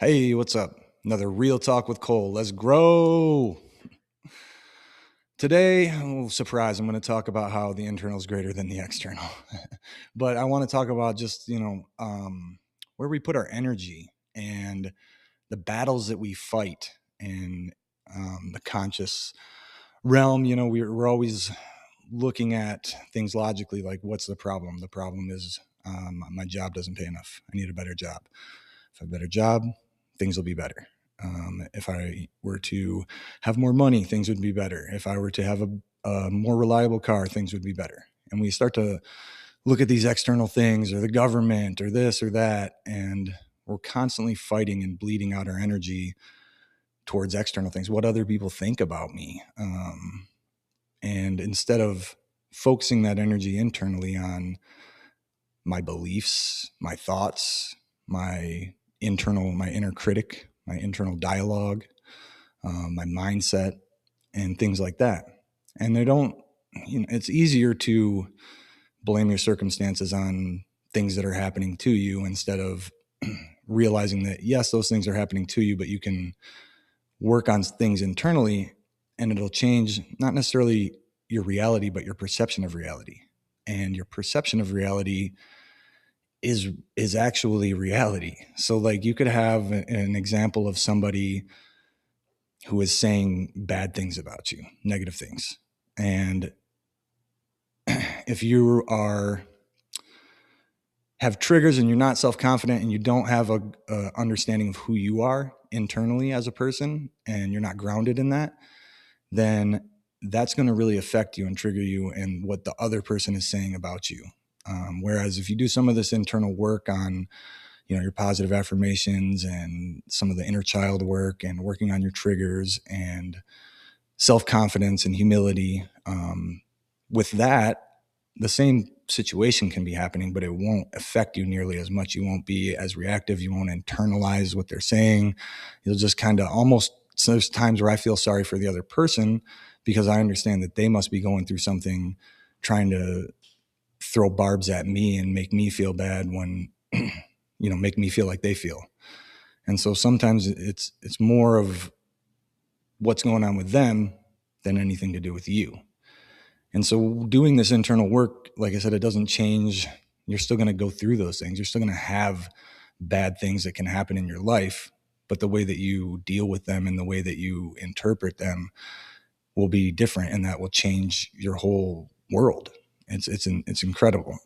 Hey, what's up? Another Real Talk with Cole. Let's grow. Today, oh, surprise, I'm going to talk about how the internal is greater than the external. But I want to talk about just, where we put our energy and the battles that we fight in the conscious realm. We're always looking at things logically, like what's the problem? The problem is my job doesn't pay enough. I need a better job. If I have a better job, things will be better. If I were to have more money, things would be better. If I were to have a more reliable car, things would be better. And we start to look at these external things or the government or this or that, and we're constantly fighting and bleeding out our energy towards external things, what other people think about me. And instead of focusing that energy internally on my beliefs, my thoughts, my inner critic, my internal dialogue, my mindset, and things like that. And they don't, it's easier to blame your circumstances on things that are happening to you instead of realizing that, yes, those things are happening to you, but you can work on things internally and it'll change not necessarily your reality, but your perception of reality. And your perception of reality is actually reality. So like you could have an example of somebody who is saying bad things about you, negative things. And if you have triggers and you're not self-confident and you don't have a understanding of who you are internally as a person and you're not grounded in that, then that's going to really affect you and trigger you and what the other person is saying about you. Whereas if you do some of this internal work on your positive affirmations and some of the inner child work and working on your triggers and self-confidence and humility, with that, the same situation can be happening, but it won't affect you nearly as much. You won't be as reactive. You won't internalize what they're saying. You'll just kind of almost, so there's times where I feel sorry for the other person because I understand that they must be going through something, trying to throw barbs at me and make me feel bad when, make me feel like they feel. And so sometimes it's more of what's going on with them than anything to do with you. And so doing this internal work, like I said, it doesn't change. You're still going to go through those things. You're still going to have bad things that can happen in your life, but the way that you deal with them and the way that you interpret them will be different, and that will change your whole world. It's incredible.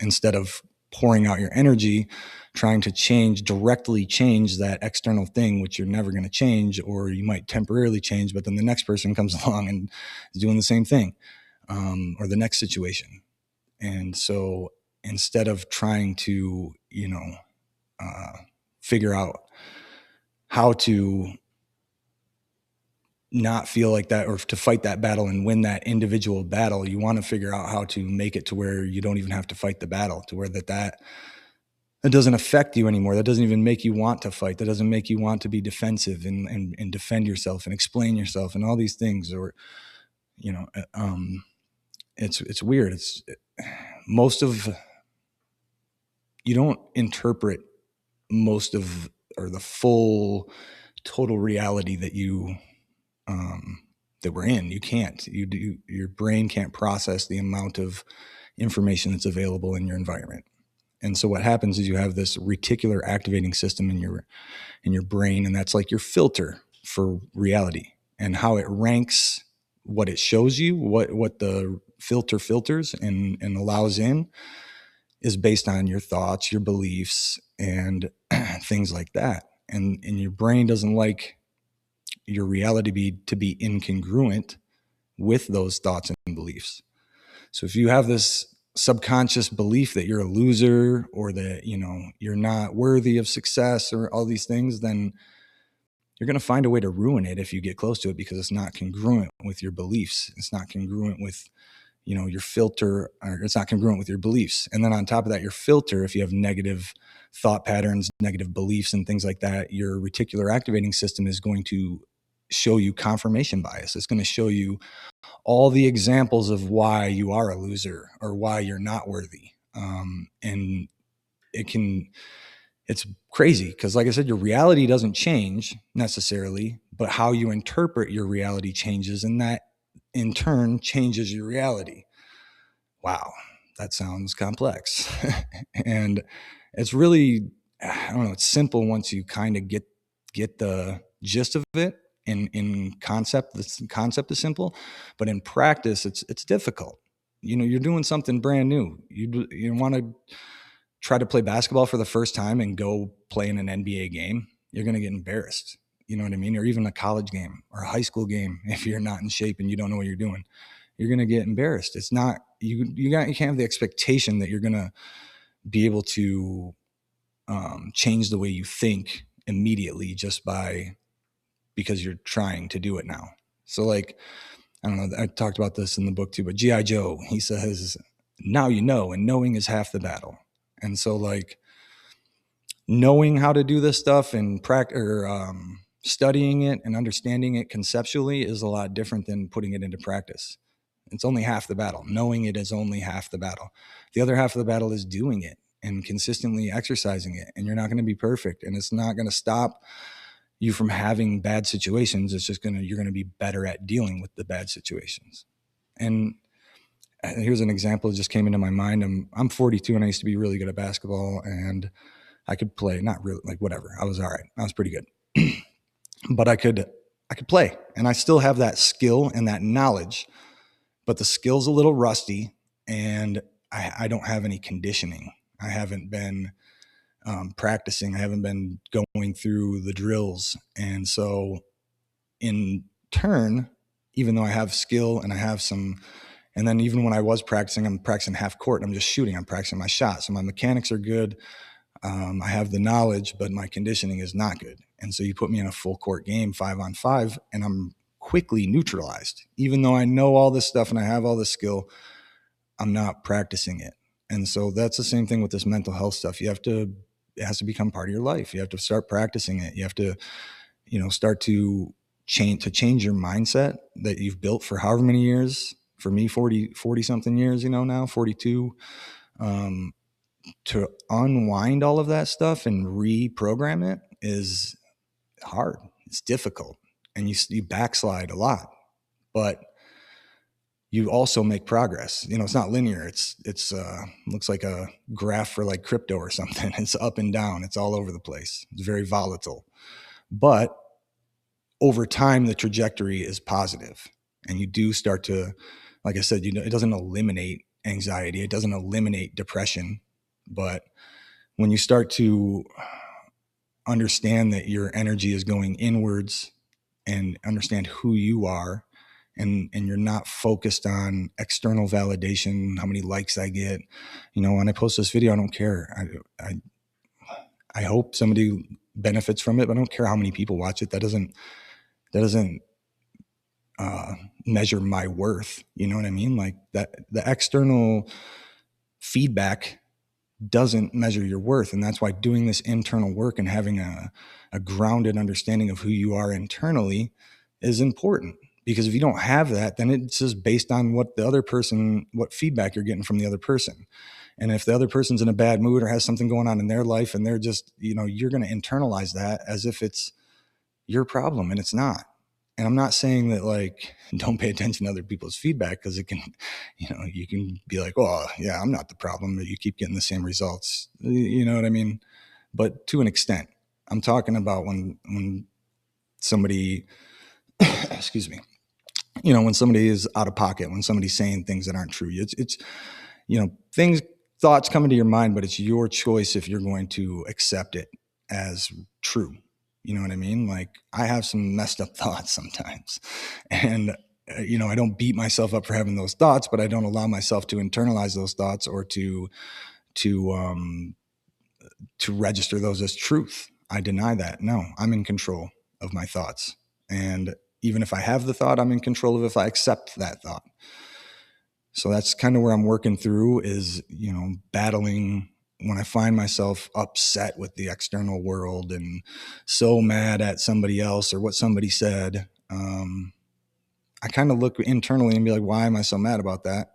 Instead of pouring out your energy trying to directly change that external thing, which you're never going to change, or you might temporarily change, but then the next person comes along and is doing the same thing, or the next situation. And so instead of trying to, figure out how to not feel like that or to fight that battle and win that individual battle, you want to figure out how to make it to where you don't even have to fight the battle, to where that doesn't affect you anymore. That doesn't even make you want to fight. That doesn't make you want to be defensive and defend yourself and explain yourself and all these things. Or, it's weird. Most of, you don't interpret most of, or the full total reality that that we're in. You can't, your brain can't process the amount of information that's available in your environment. And so what happens is you have this reticular activating system in your brain, and that's like your filter for reality and how it ranks what it shows you, what the filter filters and allows in is based on your thoughts, your beliefs, and things like that. And your brain doesn't like your reality to be incongruent with those thoughts and beliefs. So if you have this subconscious belief that you're a loser or that, you're not worthy of success or all these things, then you're going to find a way to ruin it if you get close to it, because it's not congruent with your beliefs. It's not congruent with, your filter, or it's not congruent with your beliefs. And then on top of that, your filter, if you have negative thought patterns, negative beliefs and things like that, your reticular activating system is going to show you confirmation bias. It's going to show you all the examples of why you are a loser or why you're not worthy. And it can it's crazy because, like I said, your reality doesn't change necessarily, but how you interpret your reality changes, and that in turn changes your reality. Wow, that sounds complex. And it's really, I don't know, it's simple once you kind of get the gist of it. In concept, the concept is simple, but in practice, it's difficult. You're doing something brand new. You want to try to play basketball for the first time and go play in an NBA game. You're going to get embarrassed. You know what I mean? Or even a college game or a high school game. If you're not in shape and you don't know what you're doing, you're going to get embarrassed. It's not, you can't have the expectation that you're going to be able to change the way you think immediately just because you're trying to do it now. So, like, I don't know, I talked about this in the book too, but G.I. Joe, he says, now you know, and knowing is half the battle. And so, like, knowing how to do this stuff and studying it and understanding it conceptually is a lot different than putting it into practice. It's only half the battle. Knowing it is only half the battle. The other half of the battle is doing it and consistently exercising it. And you're not going to be perfect, and it's not going to stop you from having bad situations. It's just you're going to be better at dealing with the bad situations. And here's an example that just came into my mind. I'm 42 and I used to be really good at basketball, and I could play, not really, like, whatever. I was all right. I was pretty good. But I could play, and I still have that skill and that knowledge, but the skill's a little rusty, and I don't have any conditioning. I haven't been practicing. I haven't been going through the drills. And so in turn, even though I have skill and I have some, and then even when I was practicing, I'm practicing half court and I'm just shooting, I'm practicing my shots. So my mechanics are good. I have the knowledge, but my conditioning is not good. And so you put me in a full court game, 5-on-5, and I'm quickly neutralized. Even though I know all this stuff and I have all this skill, I'm not practicing it. And so that's the same thing with this mental health stuff. It has to become part of your life. You have to start practicing it. You have to, start to change your mindset that you've built for however many years. For me, 40 something years, now 42, to unwind all of that stuff and reprogram it is hard. It's difficult, and you backslide a lot, but you also make progress. It's not linear. It's looks like a graph for like crypto or something. It's up and down. It's all over the place. It's very volatile, but over time, the trajectory is positive, and you do start to, like I said, it doesn't eliminate anxiety. It doesn't eliminate depression, but when you start to understand that your energy is going inwards and understand who you are, and you're not focused on external validation, how many likes I get. When I post this video, I don't care. I hope somebody benefits from it, but I don't care how many people watch it. That doesn't measure my worth. You know what I mean? Like, that the external feedback doesn't measure your worth. And that's why doing this internal work and having a grounded understanding of who you are internally is important. Because if you don't have that, then it's just based on what feedback you're getting from the other person. And if the other person's in a bad mood or has something going on in their life, and they're just, you're going to internalize that as if it's your problem, and it's not. And I'm not saying that, like, don't pay attention to other people's feedback, because it can, you can be like, oh yeah, I'm not the problem, but you keep getting the same results. You know what I mean? But to an extent, I'm talking about when somebody, excuse me, when somebody is out of pocket, when somebody's saying things that aren't true. It's thoughts come into your mind, but it's your choice if you're going to accept it as true. You know what I mean? Like, I have some messed up thoughts sometimes, and I don't beat myself up for having those thoughts, but I don't allow myself to internalize those thoughts or to register those as truth. I deny that. No, I'm in control of my thoughts. And even if I have the thought, I'm in control of if I accept that thought. So that's kind of where I'm working through, is, battling when I find myself upset with the external world and so mad at somebody else or what somebody said. I kind of look internally and be like, why am I so mad about that?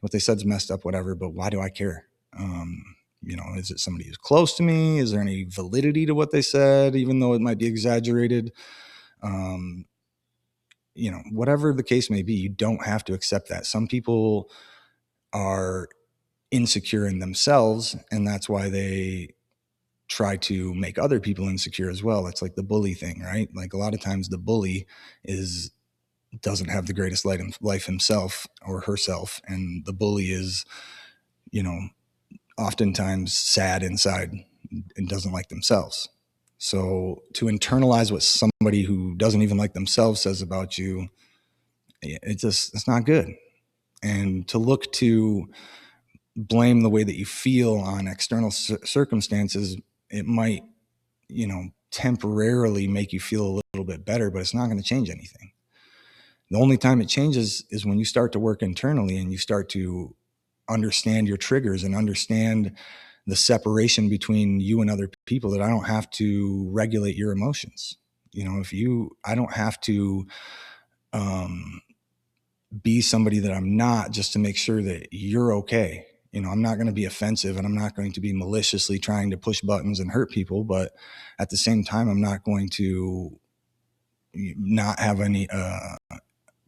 What they said is messed up, whatever, but why do I care? Is it somebody who's close to me? Is there any validity to what they said, even though it might be exaggerated? Um, whatever the case may be, you don't have to accept that. Some people are insecure in themselves, and that's why they try to make other people insecure as well. It's like the bully thing, right? Like a lot of times the bully doesn't have the greatest life himself or herself, and the bully is, you know, oftentimes sad inside and doesn't like themselves. So to internalize what somebody who doesn't even like themselves says about you, it's not good. And to look to blame the way that you feel on external circumstances, it might, temporarily make you feel a little bit better, but it's not going to change anything. The only time it changes is when you start to work internally and you start to understand your triggers and understand the separation between you and other people, that I don't have to regulate your emotions. I don't have to be somebody that I'm not just to make sure that you're okay. I'm not going to be offensive, and I'm not going to be maliciously trying to push buttons and hurt people. But at the same time, I'm not going to not have any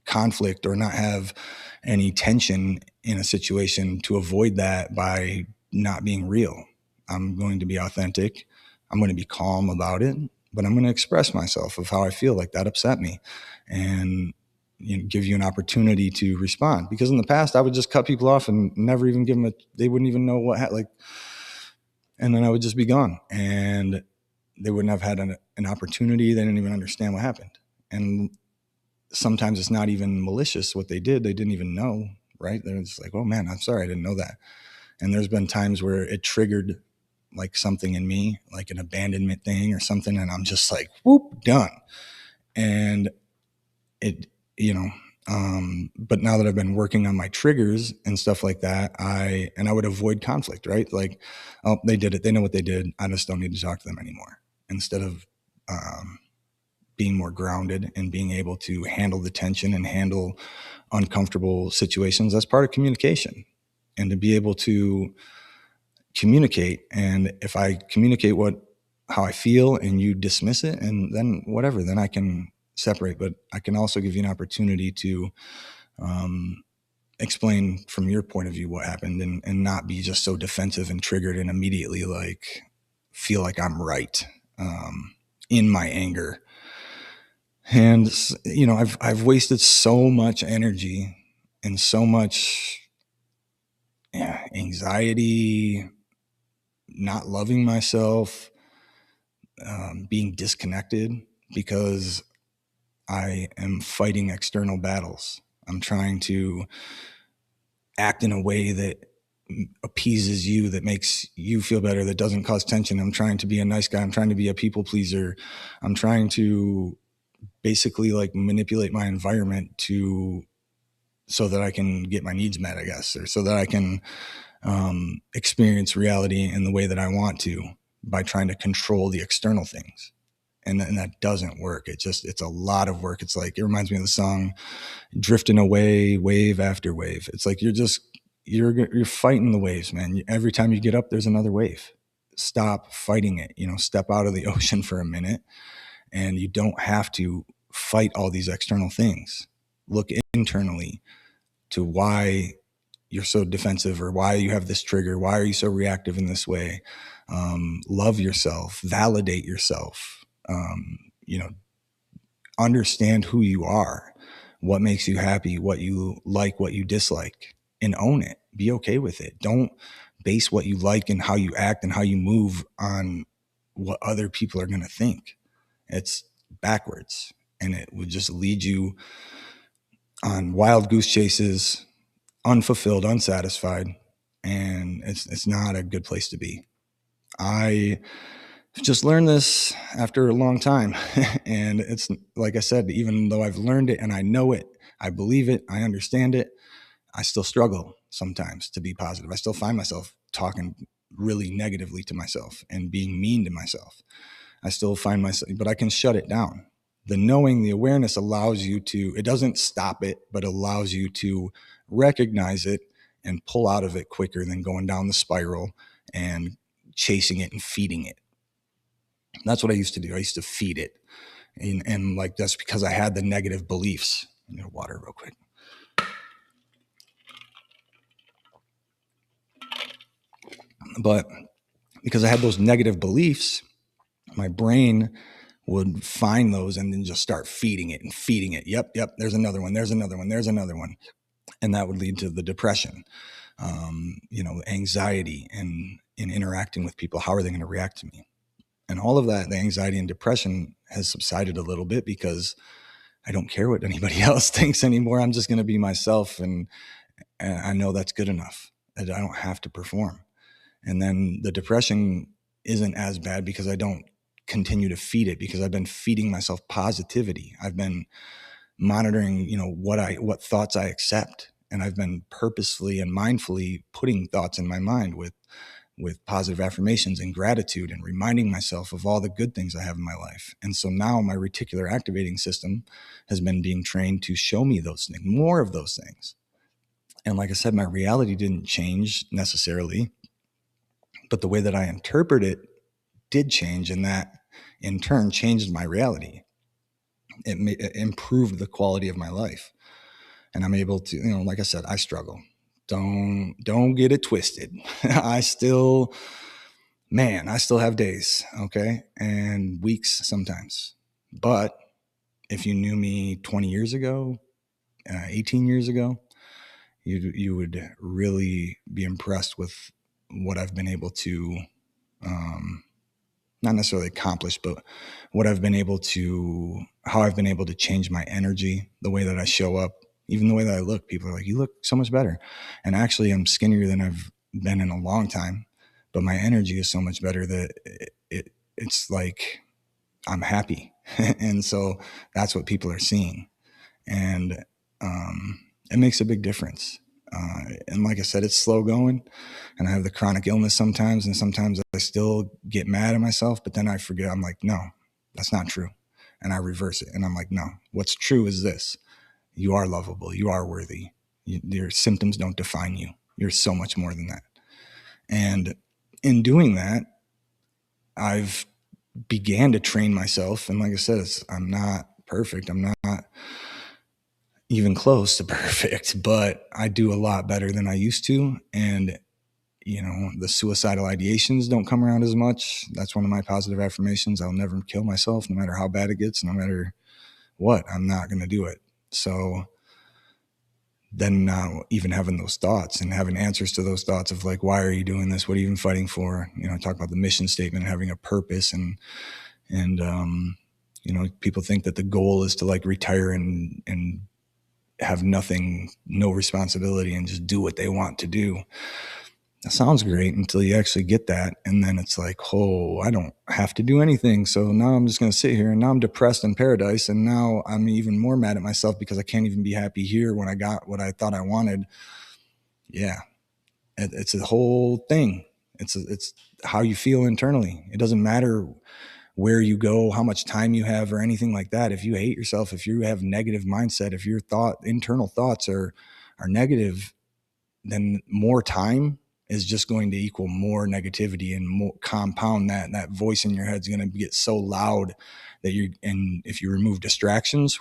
conflict or not have any tension in a situation to avoid that by not being real. I'm going to be authentic. I'm going to be calm about it, but I'm going to express myself of how I feel, like that upset me, and give you an opportunity to respond. Because in the past, I would just cut people off and never even give them they wouldn't even know and then I would just be gone, and they wouldn't have had an opportunity. They didn't even understand what happened. And sometimes it's not even malicious what they did. They didn't even know, right? They're just like, oh man, I'm sorry, I didn't know that. And there's been times where it triggered like something in me, like an abandonment thing or something. And I'm just like, whoop, done. And it, but now that I've been working on my triggers and stuff like that, I would avoid conflict, right? Like, oh, they did it. They know what they did. I just don't need to talk to them anymore. Instead of, being more grounded and being able to handle the tension and handle uncomfortable situations. That's part of communication, and to be able to communicate. And if I communicate how I feel and you dismiss it, and then whatever, then I can separate. But I can also give you an opportunity to explain from your point of view what happened, and not be just so defensive and triggered and immediately like feel like I'm right in my anger. And I've wasted so much energy and so much anxiety, not loving myself, being disconnected, because I am fighting external battles. I'm trying to act in a way that appeases you, that makes you feel better, that doesn't cause tension. I'm trying to be a nice guy. I'm trying to be a people pleaser. I'm trying to basically like manipulate my environment so that I can get my needs met, I guess, or so that I can experience reality in the way that I want to, by trying to control the external things. And that doesn't work. It's a lot of work. It's like, it reminds me of the song Drifting Away, Wave After Wave. It's like you're fighting the waves, man. Every time you get up, there's another wave. Stop fighting it. Step out of the ocean for a minute. And you don't have to fight all these external things. Look internally to why you're so defensive, or why you have this trigger. Why are you so reactive in this way? Love yourself, validate yourself, understand who you are, what makes you happy, what you like, what you dislike, and own it. Be okay with it. Don't base what you like and how you act and how you move on what other people are going to think. It's backwards, and it would just lead you on wild goose chases, unfulfilled, unsatisfied, and it's not a good place to be. I just learned this after a long time, and it's like I said, even though I've learned it and I know it, I believe it, I understand it, I still struggle sometimes to be positive. I still find myself talking really negatively to myself and being mean to myself. I still find myself, but I can shut it down. The knowing, the awareness allows you to, it doesn't stop it, but allows you to recognize it and pull out of it quicker than going down the spiral and chasing it and feeding it. That's what I used to do. I used to feed it. And like, that's because I had the negative beliefs. I need water real quick. But because I had those negative beliefs, my brain would find those and then just start feeding it and feeding it. Yep. There's another one. There's another one. There's another one. And that would lead to the depression, anxiety and in interacting with people. How are they going to react to me? And all of that, the anxiety and depression has subsided a little bit because I don't care what anybody else thinks anymore. I'm just going to be myself. And I know that's good enough. I don't have to perform. And then the depression isn't as bad because I don't continue to feed it, because I've been feeding myself positivity. I've been monitoring, what thoughts I accept. And I've been purposefully and mindfully putting thoughts in my mind with positive affirmations and gratitude, and reminding myself of all the good things I have in my life. And so now my reticular activating system has been being trained to show me those things, more of those things. And like I said, my reality didn't change necessarily, but the way that I interpret it did change, and that in turn changed my reality. It improved the quality of my life. And I'm able to, like I said, I struggle. Don't get it twisted. I still have days, okay, and weeks sometimes. But if you knew me 20 years ago, 18 years ago, you would really be impressed with what I've been able to, not necessarily accomplish, but what I've been able to, how I've been able to change my energy, the way that I show up, even the way that I look. People are like, you look so much better. And actually, I'm skinnier than I've been in a long time, but my energy is so much better that it's like I'm happy. And so that's what people are seeing. And it makes a big difference. And like I said, it's slow going, and I have the chronic illness sometimes, and sometimes I still get mad at myself, but then I forget. I'm like, no, that's not true. And I reverse it. And I'm like, no, what's true is this. You are lovable. You are worthy. Your symptoms don't define you. You're so much more than that. And in doing that, I've began to train myself. And like I said, I'm not perfect. I'm not even close to perfect, but I do a lot better than I used to. And, the suicidal ideations don't come around as much. That's one of my positive affirmations. I'll never kill myself, no matter how bad it gets, no matter what. I'm not going to do it. So then now even having those thoughts and having answers to those thoughts of like, why are you doing this? What are you even fighting for? Talk about the mission statement, having a purpose, and people think that the goal is to like retire and have nothing, no responsibility, and just do what they want to do. That sounds great until you actually get that. And then it's like, oh, I don't have to do anything. So now I'm just going to sit here, and now I'm depressed in paradise. And now I'm even more mad at myself because I can't even be happy here when I got what I thought I wanted. Yeah. It's a whole thing. It's how you feel internally. It doesn't matter where you go, how much time you have, or anything like that. If you hate yourself, if you have negative mindset, if your internal thoughts are negative, then more time is just going to equal more negativity, and more compound that voice in your head is going to get so loud that and if you remove distractions,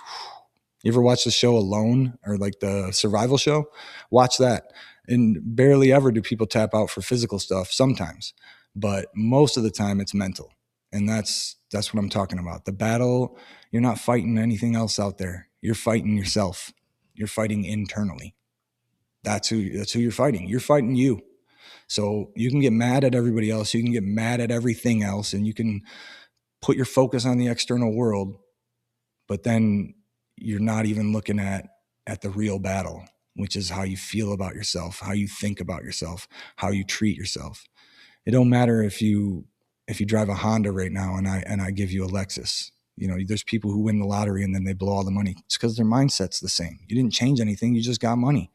you ever watch the show Alone, or like the survival show? Watch that. And barely ever do people tap out for physical stuff sometimes, but most of the time it's mental. And that's what I'm talking about. The battle, you're not fighting anything else out there. You're fighting yourself. You're fighting internally. That's who you're fighting. You're fighting you. So you can get mad at everybody else. You can get mad at everything else, and you can put your focus on the external world, but then you're not even looking at the real battle, which is how you feel about yourself, how you think about yourself, how you treat yourself. It don't matter if you drive a Honda right now and I give you a Lexus. There's people who win the lottery and then they blow all the money. It's because their mindset's the same. You didn't change anything. You just got money.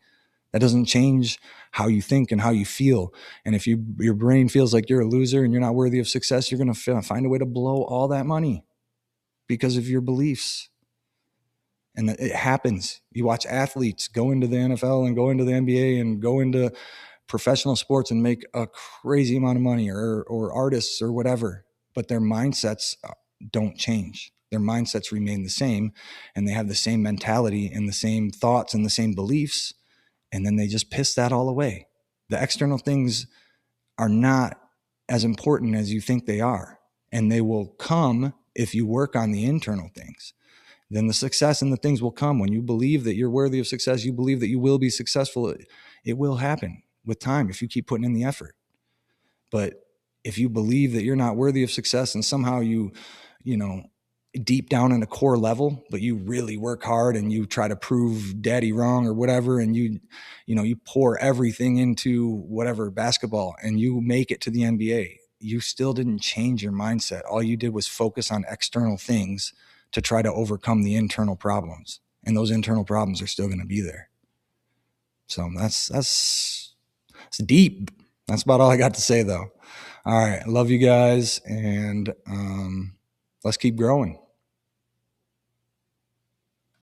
That doesn't change how you think and how you feel. And if your brain feels like you're a loser and you're not worthy of success, you're going to find a way to blow all that money because of your beliefs. And it happens. You watch athletes go into the NFL and go into the NBA and go into professional sports and make a crazy amount of money, or artists or whatever, but their mindsets don't change. Their mindsets remain the same, and they have the same mentality and the same thoughts and the same beliefs, and then they just piss that all away. The external things are not as important as you think they are, and they will come if you work on the internal things. Then the success and the things will come. When you believe that you're worthy of success, you believe that you will be successful, it will happen with time if you keep putting in the effort. But if you believe that you're not worthy of success, and somehow you know, deep down in a core level, but you really work hard and you try to prove daddy wrong or whatever, and you pour everything into whatever basketball and you make it to the NBA, you still didn't change your mindset. All you did was focus on external things to try to overcome the internal problems, and those internal problems are still going to be there. So that's deep. That's about all I got to say, though. All right, I love you guys, and let's keep growing.